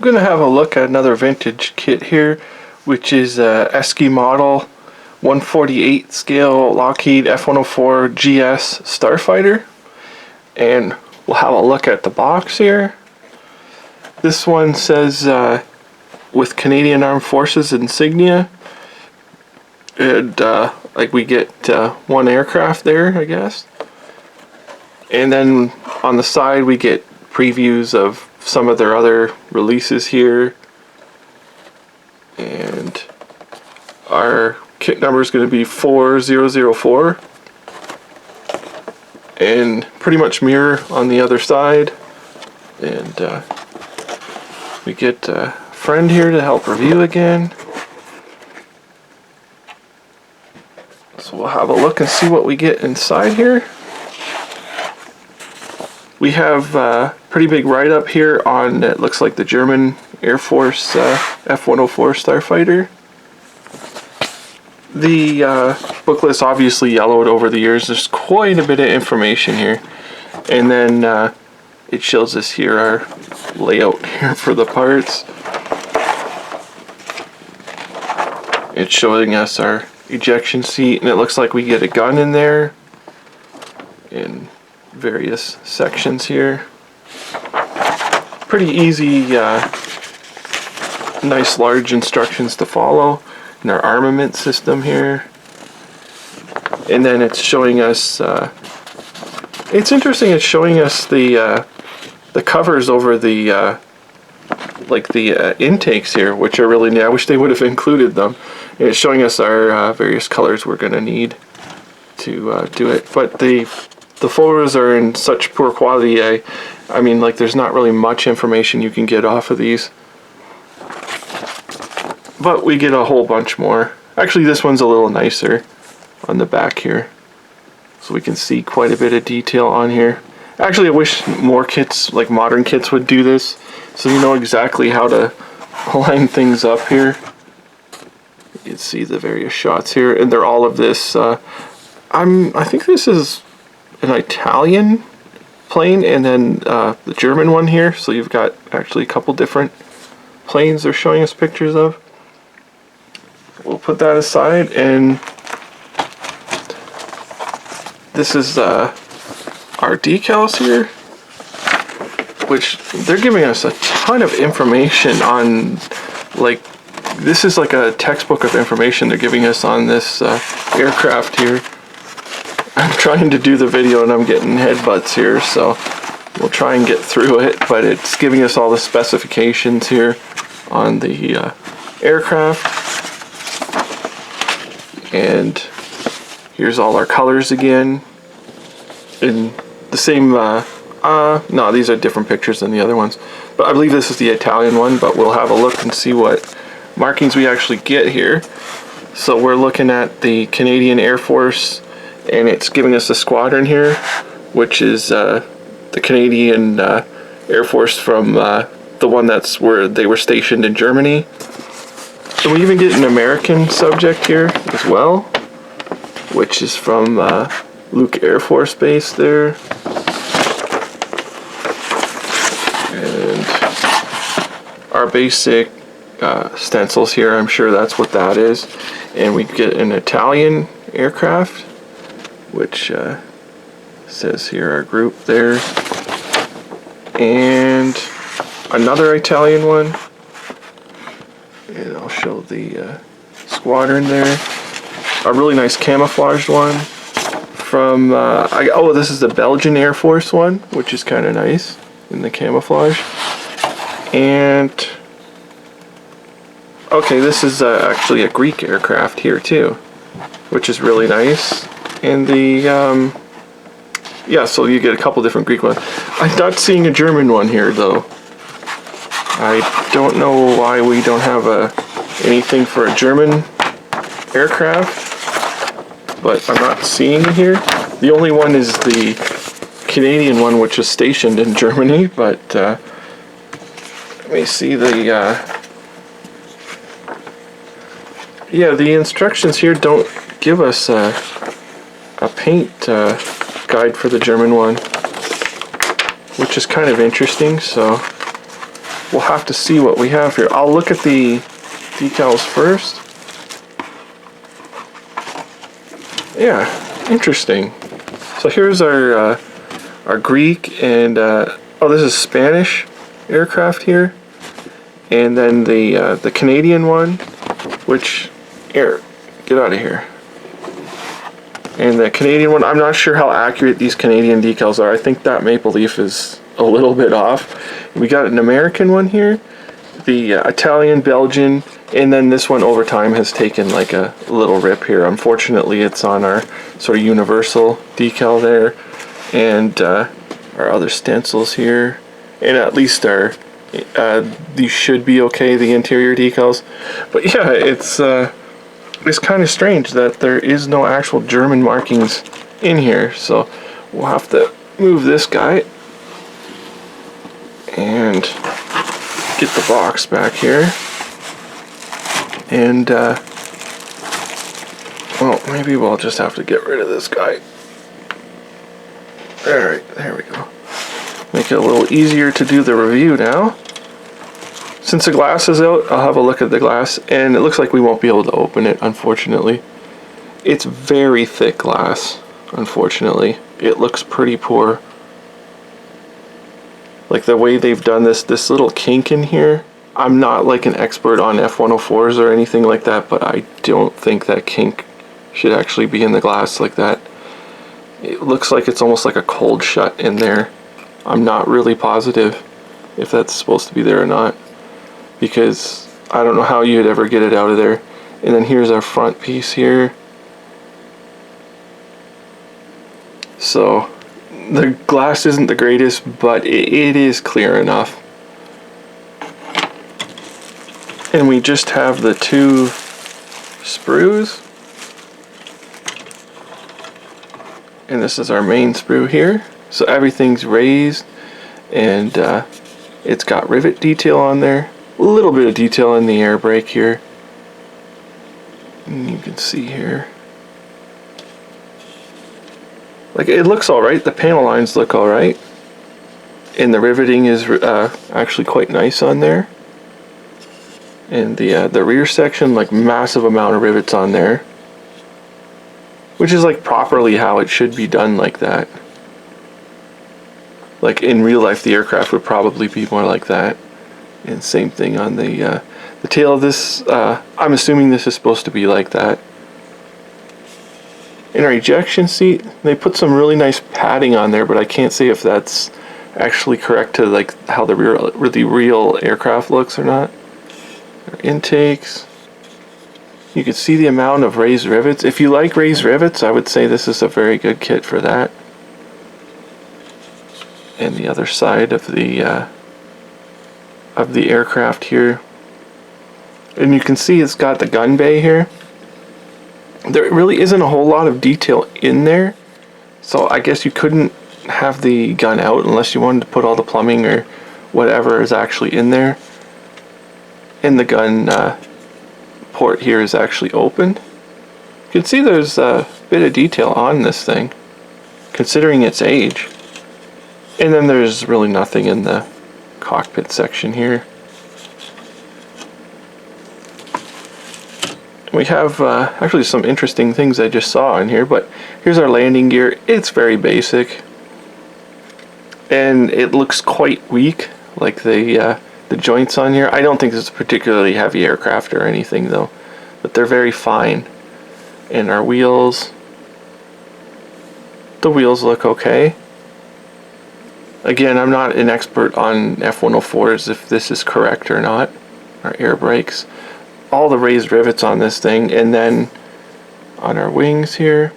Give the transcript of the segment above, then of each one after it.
I'm going to have a look at another vintage kit here, which is Esci model 148 scale Lockheed F-104 GS Starfighter. And we'll have a look at the box here. This one says with Canadian Armed Forces insignia. And like we get one aircraft there, I guess. And then on the side we get previews of some of their other releases here. And our kit number is going to be 4004. And pretty much mirror on the other side. And we get a friend here to help review again. So we'll have a look and see what we get inside here. We have a pretty big write-up here on, it looks like the German Air Force F-104 Starfighter. The booklet is obviously yellowed over the years. There's quite a bit of information here. And then it shows us here our layout here for the parts. It's showing us our ejection seat, and it looks like we get a gun in there in various sections here. Pretty easy, nice large instructions to follow in our armament system here. And then it's showing us, it's interesting, it's showing us the covers over the like the intakes here, which are really neat. I wish they would have included them. And it's showing us our various colors we're going to need to do it. But the photos are in such poor quality, I mean, like, there's not really much information you can get off of these. But we get a whole bunch more. Actually, this one's a little nicer on the back here. So we can see quite a bit of detail on here. Actually, I wish more kits, like modern kits, would do this, so you know exactly how to line things up here. You can see the various shots here, and they're all of this. I think this is an Italian plane, and then the German one here. So you've got actually a couple different planes they're showing us pictures of. We'll put that aside, and this is our decals here, which they're giving us a ton of information on. Like, this is like a textbook of information they're giving us on this aircraft here. I'm trying to do the video and I'm getting headbutts here, so we'll try and get through it, but it's giving us all the specifications here on the aircraft. And here's all our colors again. In the same, no, these are different pictures than the other ones. But I believe this is the Italian one, but we'll have a look and see what markings we actually get here. So we're looking at the Canadian Air Force, and it's giving us a squadron here, which is the Canadian Air Force from the one that's where they were stationed in Germany. And we even get an American subject here as well, which is from Luke Air Force Base there. And our basic stencils here, I'm sure that's what that is. And we get an Italian aircraft, which says here our group there. And another Italian one. And I'll show the squadron there. A really nice camouflaged one from, oh, this is the Belgian Air Force one, which is kind of nice in the camouflage. And, okay, this is actually a Greek aircraft here too, which is really nice. And the, yeah, so you get a couple different Greek ones. I'm not seeing a German one here though. I don't know why we don't have anything for a German aircraft, but I'm not seeing it here. The only one is the Canadian one, which is stationed in Germany, but let me see the, yeah, the instructions here don't give us a paint guide for the German one, which is kind of interesting, so we'll have to see what we have here. I'll look at the decals first. Yeah, interesting. So here's our Greek and oh, this is Spanish aircraft here, and then the Canadian one, which here, get out of here. And the Canadian one, I'm not sure how accurate these Canadian decals are. I think that maple leaf is a little bit off. We got an American one here, the Italian, Belgian, and then this one over time has taken like a little rip here. Unfortunately, it's on our sort of universal decal there, and our other stencils here, and at least our these should be okay, the interior decals. But yeah, it's kind of strange that there is no actual German markings in here, so we'll have to move this guy and get the box back here. And well, maybe we'll just have to get rid of this guy. Alright, there we go. Make it a little easier to do the review now. Since the glass is out, I'll have a look at the glass, and it looks like we won't be able to open it, unfortunately. It's very thick glass, unfortunately. It looks pretty poor. Like the way they've done this little kink in here, I'm not like an expert on F-104s or anything like that, but I don't think that kink should actually be in the glass like that. It looks like it's almost like a cold shut in there. I'm not really positive if that's supposed to be there or not, because I don't know how you'd ever get it out of there. And then here's our front piece here. So the glass isn't the greatest, but it is clear enough. And we just have the two sprues. And this is our main sprue here. So everything's raised, and it's got rivet detail on there. A little bit of detail in the air brake here. And you can see here. Like, it looks alright. The panel lines look alright. And the riveting is actually quite nice on there. And the rear section, like, massive amount of rivets on there. Which is like properly how it should be done like that. Like in real life, the aircraft would probably be more like that. And same thing on the tail of this. I'm assuming this is supposed to be like that. In our ejection seat, they put some really nice padding on there, but I can't say if that's actually correct to like how the real aircraft looks or not. Our intakes. You can see the amount of raised rivets. If you like raised rivets, I would say this is a very good kit for that. And the other side of the aircraft here. And you can see it's got the gun bay here. There really isn't a whole lot of detail in there. So I guess you couldn't have the gun out unless you wanted to put all the plumbing or whatever is actually in there. And the gun port here is actually open. You can see there's a bit of detail on this thing, considering its age. And then there's really nothing in the cockpit section here. We have actually some interesting things I just saw in here, but here's our landing gear. It's very basic. And it looks quite weak, like the joints on here. I don't think this is a particularly heavy aircraft or anything though, but they're very fine. And our wheels, the wheels look okay. Again, I'm not an expert on F-104s if this is correct or not. Our air brakes, all the raised rivets on this thing, and then on our wings here.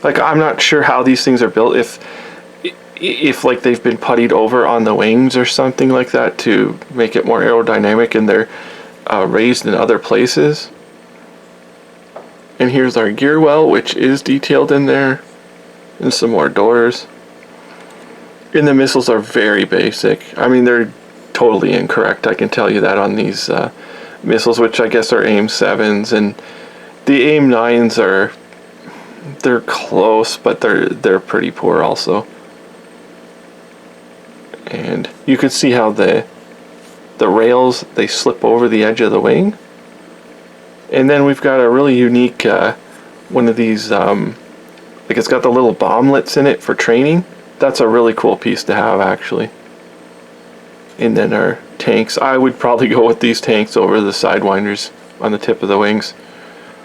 Like, I'm not sure how these things are built, if like they've been puttied over on the wings or something like that to make it more aerodynamic, and they're raised in other places. And here's our gear well, which is detailed in there, and some more doors. And the missiles are very basic. I mean, they're totally incorrect, I can tell you that, on these missiles, which I guess are AIM-7s, and the AIM-9s are, they're close, but they're pretty poor also. And you can see how the rails, they slip over the edge of the wing. And then we've got a really unique one of these, like it's got the little bomblets in it for training. That's a really cool piece to have, actually. And then our tanks, I would probably go with these tanks over the sidewinders on the tip of the wings,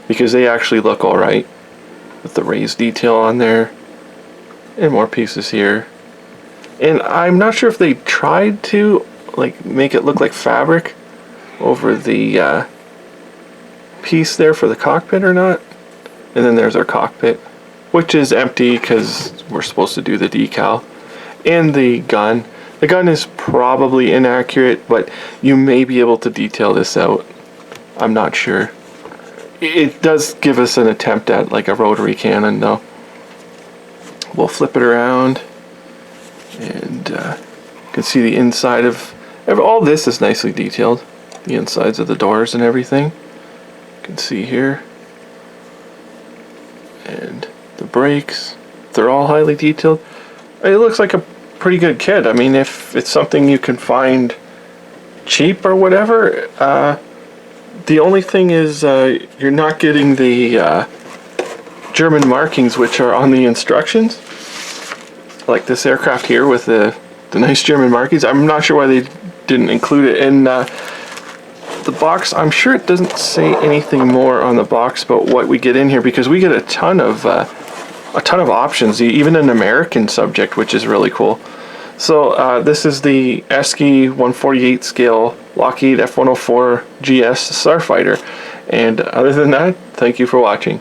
because they actually look alright with the raised detail on there. And more pieces here. And I'm not sure if they tried to like make it look like fabric over the piece there for the cockpit or not. And then there's our cockpit, which is empty because we're supposed to do the decal. And the gun. The gun is probably inaccurate, but you may be able to detail this out. I'm not sure. It does give us an attempt at like a rotary cannon though. We'll flip it around, and you can see the inside of all this is nicely detailed. The insides of the doors and everything. You can see here. And the brakes, they're all highly detailed. It looks like a pretty good kit. I mean, if it's something you can find cheap or whatever, the only thing is you're not getting the German markings which are on the instructions, like this aircraft here with the nice German markings. I'm not sure why they didn't include it in the box. I'm sure it doesn't say anything more on the box about what we get in here, because we get a ton of options, even an American subject, which is really cool. So this is the Esci 148 scale Lockheed F-104 GS Starfighter, and other than that, thank you for watching.